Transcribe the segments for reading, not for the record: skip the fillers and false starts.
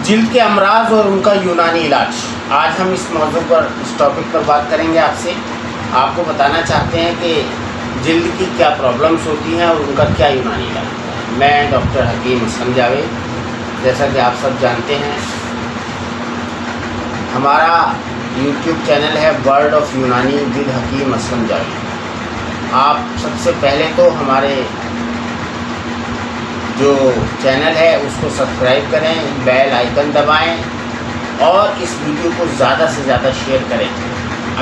جلد کے امراض اور ان کا یونانی علاج۔ آج ہم اس موضوع پر اس ٹاپک پر بات کریں گے آپ سے۔ آپ کو بتانا چاہتے ہیں کہ جلد کی کیا پرابلمس ہوتی ہیں اور ان کا کیا یونانی علاج ہوتا ہے۔ میں ڈاکٹر حکیم اسلم جاوید، جیسا کہ آپ سب جانتے ہیں ہمارا یوٹیوب چینل ہے ورلڈ آف یونانی ود حکیم اسلم جاوید۔ آپ سب سے پہلے تو ہمارے جو چینل ہے اس کو سبسکرائب کریں، بیل آئیکن دبائیں اور اس ویڈیو کو زیادہ سے زیادہ شیئر کریں۔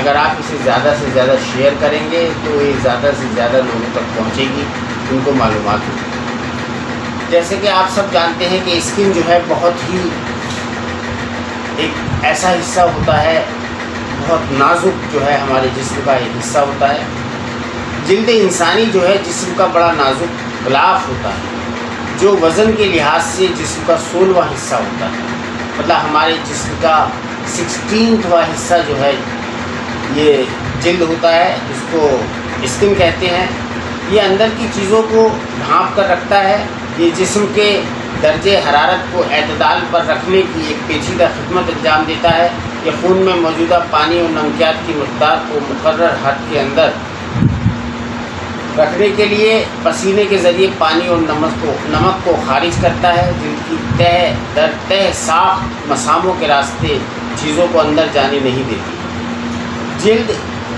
اگر آپ اسے زیادہ سے زیادہ شیئر کریں گے تو یہ زیادہ سے زیادہ لوگوں تک پہنچے گی، ان کو معلومات ہوگی۔ جیسے کہ آپ سب جانتے ہیں کہ اسکن جو ہے بہت ہی ایک ایسا حصہ ہوتا ہے، بہت نازک جو ہے ہمارے جسم کا ایک حصہ ہوتا ہے۔ جلد انسانی جو ہے جسم کا بڑا نازک غلاف ہوتا ہے، جو وزن کے لحاظ سے جسم کا 16واں حصہ ہوتا ہے۔ مطلب ہمارے جسم کا 16واں حصہ جو ہے یہ جلد ہوتا ہے، جس کو اسکن کہتے ہیں۔ یہ اندر کی چیزوں کو ڈھانپ کر رکھتا ہے۔ یہ جسم کے درجہ حرارت کو اعتدال پر رکھنے کی ایک پیچیدہ خدمت انجام دیتا ہے۔ یہ خون میں موجودہ پانی اور نمکیات کی مقدار کو مقرر حد کے اندر رکھنے کے لیے پسینے کے ذریعے پانی اور نمک کو خارج کرتا ہے۔ جلد کی تہ در تہ ساخت مساموں کے راستے چیزوں کو اندر جانے نہیں دیتی۔ جلد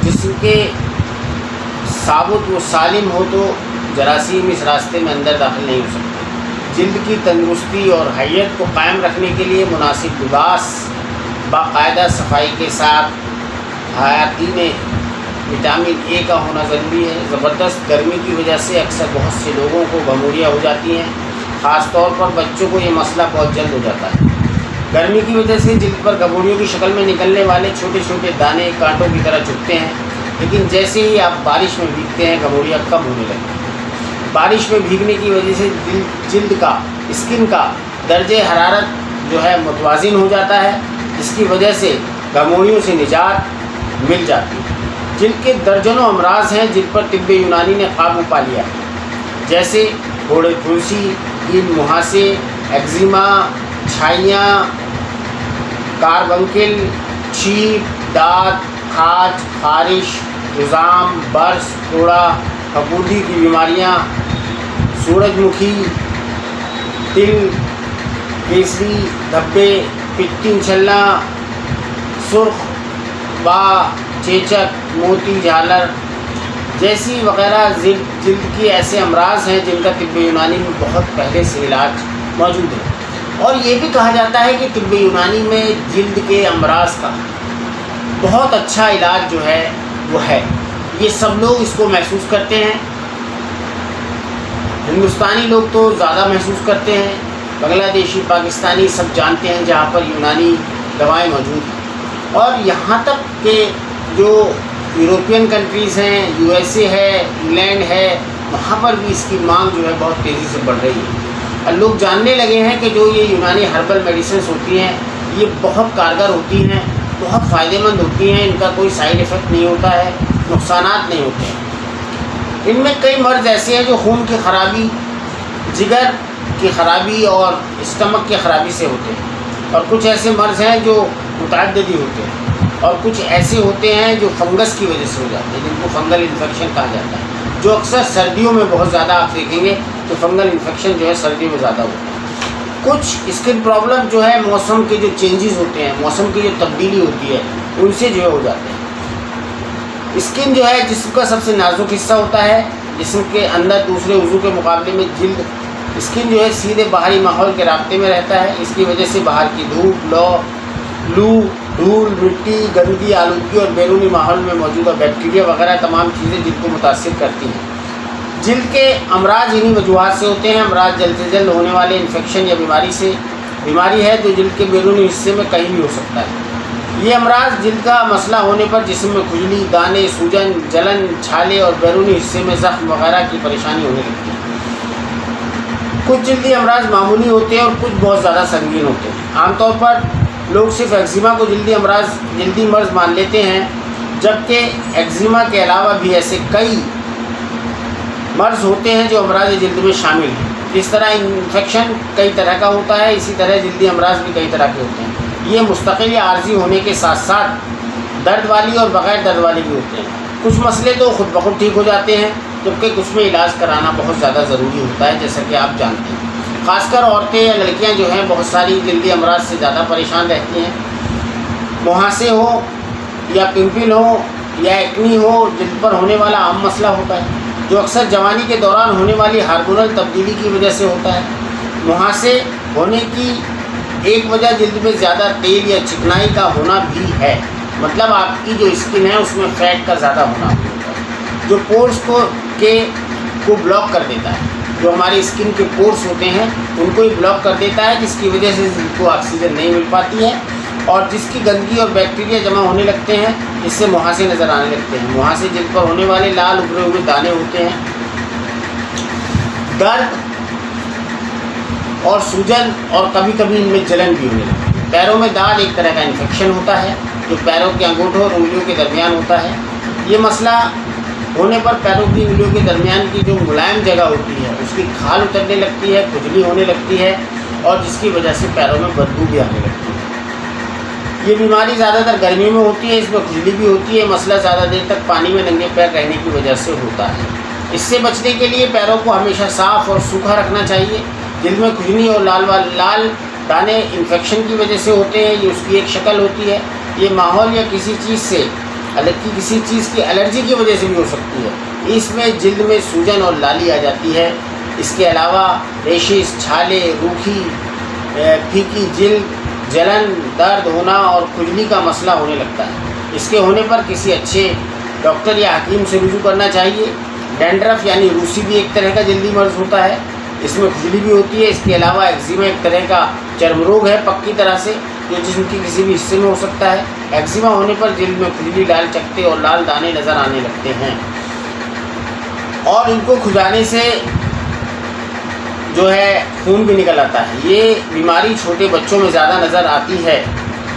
جسم کے ثابت و سالم ہو تو جراثیم اس راستے میں اندر داخل نہیں ہو سکتے۔ جلد کی تندرستی اور حیت کو قائم رکھنے کے لیے مناسب لباس، باقاعدہ صفائی کے ساتھ حیاتی میں وٹامن اے کا ہونا ضروری ہے۔ زبردست گرمی کی وجہ سے اکثر بہت سے لوگوں کو گھموریاں ہو جاتی ہیں، خاص طور پر بچوں کو یہ مسئلہ بہت جلد ہو جاتا ہے۔ گرمی کی وجہ سے جلد پر گھموریوں کی شکل میں نکلنے والے چھوٹے چھوٹے دانے کانٹوں کی طرح چبھتے ہیں، لیکن جیسے ہی آپ بارش میں بھیگتے ہیں گھموریاں کم ہونے لگتی ہیں۔ بارش میں بھیگنے کی وجہ سے جلد کا اسکن کا درجہ حرارت جو ہے متوازن ہو جاتا ہے، جس کی وجہ سے گھموریوں سے نجات مل جاتی ہے۔ جلد کے درجنوں امراض ہیں جن پر طب یونانی نے قابو پا لیا ہے، جیسے گھوڑے پھنسی، کیل مہاسے، ایگزیما، چھائیاں، کاربنکل، چھینک، دانت، کھاج، خارش، جزام، برس، کوڑا، پھپھوندی کی بیماریاں، سورج مکھی، تل، کیسری، دھبے، پٹی چھلنا، سرخ با، چیچک، موتی جھالر جیسی وغیرہ جلد کی ایسے امراض ہیں جن کا طب یونانی میں بہت پہلے سے علاج موجود ہے۔ اور یہ بھی کہا جاتا ہے کہ طب یونانی میں جلد کے امراض کا بہت اچھا علاج جو ہے وہ ہے۔ یہ سب لوگ اس کو محسوس کرتے ہیں۔ ہندوستانی لوگ تو زیادہ محسوس کرتے ہیں، بنگلہ دیشی، پاکستانی سب جانتے ہیں جہاں پر یونانی دوائیں موجود ہیں۔ اور یہاں تک کہ جو یورپین کنٹریز ہیں، USA ہے، انگلینڈ ہے، وہاں پر بھی اس کی مانگ جو ہے بہت تیزی سے بڑھ رہی ہے۔ اور لوگ جاننے لگے ہیں کہ جو یہ یونانی ہربل میڈیسنس ہوتی ہیں یہ بہت کارگر ہوتی ہیں، بہت فائدہ مند ہوتی ہیں، ان کا کوئی سائیڈ ایفیکٹ نہیں ہوتا ہے، نقصانات نہیں ہوتے ہیں۔ ان میں کئی مرض ایسے ہیں جو خون کی خرابی، جگر کی خرابی اور اسٹمک کی خرابی سے ہوتے ہیں، اور کچھ ایسے مرض ہیں جو متعددی ہوتے ہیں، اور کچھ ایسے ہوتے ہیں جو فنگس کی وجہ سے ہو جاتے ہیں، جن کو فنگل انفیکشن کہا جاتا ہے، جو اکثر سردیوں میں بہت زیادہ آپ دیکھیں گے تو فنگل انفیکشن جو ہے سردیوں میں زیادہ ہوتا ہے۔ کچھ اسکن پرابلم جو ہے موسم کے جو چینجز ہوتے ہیں، موسم کی جو تبدیلی ہوتی ہے ان سے جو ہے ہو جاتے ہیں۔ اسکن جو ہے جسم کا سب سے نازک حصہ ہوتا ہے۔ جسم کے اندر دوسرے عضو کے مقابلے میں جلد اسکن جو ہے سیدھے باہری ماحول کے رابطے میں رہتا ہے۔ اس کی وجہ سے باہر کی دھوپ، لو، دھول، مٹی، گندگی، آلودگی اور بیرونی ماحول میں موجودہ بیکٹیریا وغیرہ تمام چیزیں جلد کو متاثر کرتی ہیں۔ جلد کے امراض انہی وجوہات سے ہوتے ہیں۔ امراض جلد سے جلد ہونے والے انفیکشن یا بیماری ہے جو جلد کے بیرونی حصے میں کہیں بھی ہو سکتا ہے۔ یہ امراض جلد کا مسئلہ ہونے پر جسم میں کھجلی، دانے، سوجن، جلن، چھالے اور بیرونی حصے میں زخم وغیرہ کی پریشانی ہونے لگتی ہے۔ کچھ جلدی امراض معمولی ہوتے ہیں اور کچھ بہت زیادہ سنگین ہوتے ہیں۔ عام طور پر لوگ صرف ایگزیما کو جلدی مرض مان لیتے ہیں، جبکہ ایگزیما کے علاوہ بھی ایسے کئی مرض ہوتے ہیں جو امراض جلد میں شامل ہیں۔ اس طرح انفیکشن کئی طرح کا ہوتا ہے، اسی طرح جلدی امراض بھی کئی طرح کے ہوتے ہیں۔ یہ مستقل یا عارضی ہونے کے ساتھ ساتھ درد والی اور بغیر درد والی بھی ہوتے ہیں۔ کچھ مسئلے تو خود بخود ٹھیک ہو جاتے ہیں، جبکہ کچھ میں علاج کرانا بہت زیادہ ضروری ہوتا ہے، جیسا کہ آپ جانتے ہیں۔ خاص کر عورتیں یا لڑکیاں جو ہیں بہت ساری جلدی امراض سے زیادہ پریشان رہتی ہیں۔ مہاسے ہو یا پمپل ہو یا ایکنی ہو، جلد پر ہونے والا عام مسئلہ ہوتا ہے، جو اکثر جوانی کے دوران ہونے والی ہارمونل تبدیلی کی وجہ سے ہوتا ہے۔ مہاسے ہونے کی ایک وجہ جلد میں زیادہ تیل یا چکنائی کا ہونا بھی ہے، مطلب آپ کی جو اسکن ہے اس میں فیٹ کا زیادہ ہونا ہوتا ہے، جو پورس کو بلاک کر دیتا ہے۔ جو ہماری اسکن کے پورس ہوتے ہیں ان کو ہی بلاک کر دیتا ہے، جس کی وجہ سے جلد کو آکسیجن نہیں مل پاتی ہے، اور جس کی گندگی اور بیکٹیریا جمع ہونے لگتے ہیں، اس سے مہاسے نظر آنے لگتے ہیں۔ مہاسے جلد پر ہونے والے لال ابھرے ہوئے دانے ہوتے ہیں۔ درد اور سوجن اور کبھی کبھی ان میں جلن بھی ہونے لگتی ہے۔ پیروں میں داغ ایک طرح کا انفیکشن ہوتا ہے جو پیروں کے انگوٹھوں اور انگلیوں کے درمیان ہوتا ہے۔ یہ مسئلہ ہونے پر پیروں کی انگلیوں کے درمیان کی جو ملائم جگہ ہوتی ہے اس کی کھال اترنے لگتی ہے، کھجلی ہونے لگتی ہے، اور جس کی وجہ سے پیروں میں بدبو بھی آنے لگتی ہے۔ یہ بیماری زیادہ تر گرمیوں میں ہوتی ہے، اس میں کھجلی بھی ہوتی ہے۔ مسئلہ زیادہ دیر تک پانی میں ننگے پیر رہنے کی وجہ سے ہوتا ہے۔ اس سے بچنے کے لیے پیروں کو ہمیشہ صاف اور سوکھا رکھنا چاہیے۔ جلد میں کھجلی اور لال دانے انفیکشن کی وجہ سے ہوتے ہیں، یہ اس کی ایک شکل ہوتی ہے۔ یہ ماحول یا کسی چیز کی الرجی کی وجہ سے بھی ہو سکتی ہے۔ اس میں جلد میں سوجن اور لالی آ جاتی ہے۔ اس کے علاوہ ریشز، چھالے، روکھی پھیکی جلد، جلن، درد ہونا اور کھجلی کا مسئلہ ہونے لگتا ہے۔ اس کے ہونے پر کسی اچھے ڈاکٹر یا حکیم سے رجوع کرنا چاہیے۔ ڈینڈرف یعنی روسی بھی ایک طرح کا جلدی مرض ہوتا ہے، اس میں کھجلی بھی ہوتی ہے۔ اس کے علاوہ ایکزیما ایک طرح کا چرم روگ ہے پکی طرح سے، جو جسم کی کسی بھی حصے میں ہو سکتا ہے۔ ایکزیما ہونے پر جلد میں کھجلی، لال چکتے اور لال دانے نظر آنے لگتے ہیں، اور ان کو کھجانے سے جو ہے خون بھی نکل آتا ہے۔ یہ بیماری چھوٹے بچوں میں زیادہ نظر آتی ہے۔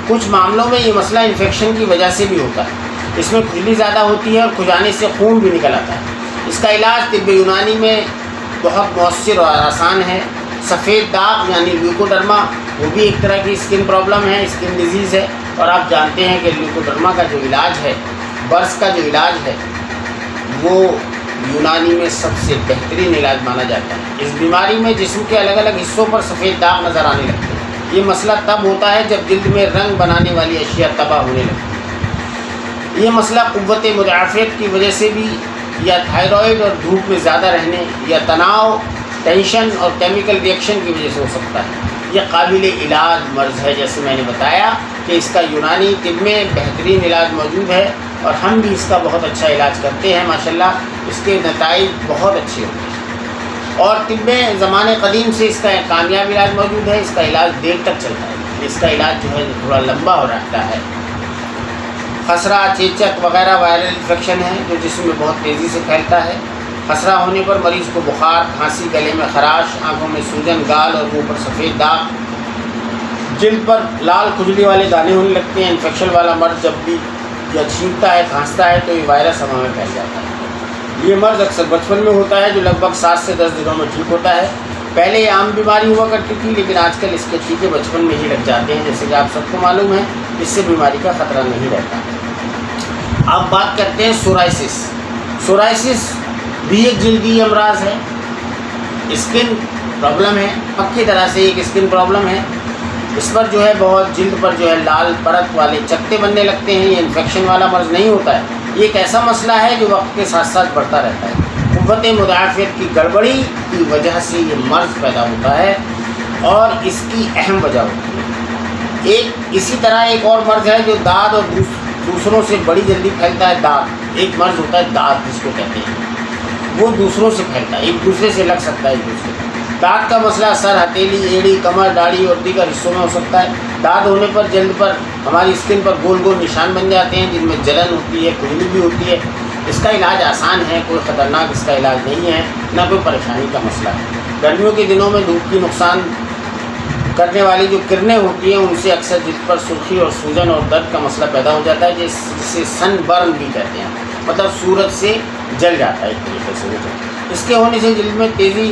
کچھ معاملوں میں یہ مسئلہ انفیکشن کی وجہ سے بھی ہوتا ہے۔ اس میں کھجلی زیادہ ہوتی ہے اور کھجانے سے خون بھی نکل آتا ہے۔ اس کا علاج طب یونانی میں بہت مؤثر اور آسان ہے۔ سفید داغ یعنی لیوکوڈرما، وہ بھی ایک طرح کی اسکن پرابلم ہے، اسکن ڈیزیز ہے، اور آپ جانتے ہیں کہ لیوکوڈرما کا جو علاج ہے، برس کا جو علاج ہے، وہ یونانی میں سب سے بہترین علاج مانا جاتا ہے۔ اس بیماری میں جسم کے الگ الگ حصوں پر سفید داغ نظر آنے لگتے ہیں۔ یہ مسئلہ تب ہوتا ہے جب جلد میں رنگ بنانے والی اشیاء تباہ ہونے لگتی ہیں۔ یہ مسئلہ قوت مدافعت کی وجہ سے بھی، یا تھائرائیڈ اور دھوپ میں زیادہ رہنے، یا تناؤ، ٹینشن اور کیمیکل ری ایکشن کی وجہ سے ہو سکتا ہے۔ یہ قابل علاج مرض ہے، جیسے میں نے بتایا کہ اس کا یونانی طب میں بہترین علاج موجود ہے، اور ہم بھی اس کا بہت اچھا علاج کرتے ہیں ماشاءاللہ۔ اس کے نتائج بہت اچھے ہوتے ہیں، اور طب میں زمانے قدیم سے اس کا ایک کامیاب علاج موجود ہے۔ اس کا علاج دیر تک چلتا ہے، اس کا علاج جو ہے تھوڑا لمبا ہو رہتا ہے۔ خسرہ، چیچک وغیرہ وائرل انفیکشن ہے جو جسم میں بہت تیزی سے پھیلتا ہے۔ خسرہ ہونے پر مریض کو بخار، کھانسی، گلے میں خراش، آنکھوں میں سوجن، گال اور منہ پر سفید داغ، جلد پر لال کھجلی والے دانے ہونے لگتے ہیں۔ انفیکشن والا مرض جب بھی یا چھینکتا ہے، کھانستا ہے، تو یہ وائرس ہوا میں پھیل جاتا ہے۔ یہ مرض اکثر بچپن میں ہوتا ہے، جو لگ بھگ 7 سے 10 دنوں میں ٹھیک ہوتا ہے۔ پہلے یہ عام بیماری ہوا کرتی تھی، لیکن آج کل اس کے ٹیکے بچپن میں ہی لگ جاتے ہیں، جیسے کہ آپ سب کو معلوم ہے۔ اس سے بیماری کا خطرہ نہیں رہتا۔ اب بات کرتے ہیں سورائسس۔ سورائسس بھی ایک جلدی امراض ہے، اسکن پرابلم ہے، پکی طرح سے ایک اسکن پرابلم ہے۔ اس پر جو ہے بہت جلد پر جو ہے لال پرت والے چکتے بننے لگتے ہیں۔ یہ انفیکشن والا مرض نہیں ہوتا ہے، یہ ایک ایسا مسئلہ ہے جو وقت کے ساتھ ساتھ بڑھتا رہتا ہے۔ قوت مدافعت کی گڑبڑی کی وجہ سے یہ مرض پیدا ہوتا ہے، اور اس کی اہم وجہ ہوتی ہے۔ اسی طرح ایک اور مرض ہے جو دانت اور دوسروں سے بڑی جلدی پھیلتا ہے۔ دانت ایک مرض ہوتا ہے، دانت جس کو کہتے ہیں، وہ دوسروں سے پھیلتا ہے، ایک دوسرے سے لگ سکتا ہے ایک دوسرے کو۔ دانت کا مسئلہ سر، ہتھیلی، ایڑی، کمر، داڑھی اور دیگر حصوں میں ہو سکتا ہے۔ دانت ہونے پر جلد پر ہماری اسکن پر گول گول نشان بن جاتے ہیں، جن میں جلن ہوتی ہے، کھجلی بھی ہوتی ہے۔ اس کا علاج آسان ہے، کوئی خطرناک اس کا علاج نہیں ہے، نہ کوئی پریشانی کا مسئلہ ہے۔ گرمیوں کے دنوں میں دھوپ کی نقصان کرنے والی جو کرنیں ہوتی ہیں، ان سے اکثر جلد پر سرخی اور سوجن اور درد کا مسئلہ پیدا ہو جاتا ہے، جسے سن برن بھی کہتے ہیں، مطلب سورج سے جل جاتا ہے ایک طریقے سے۔ اس کے ہونے سے جلد میں تیزی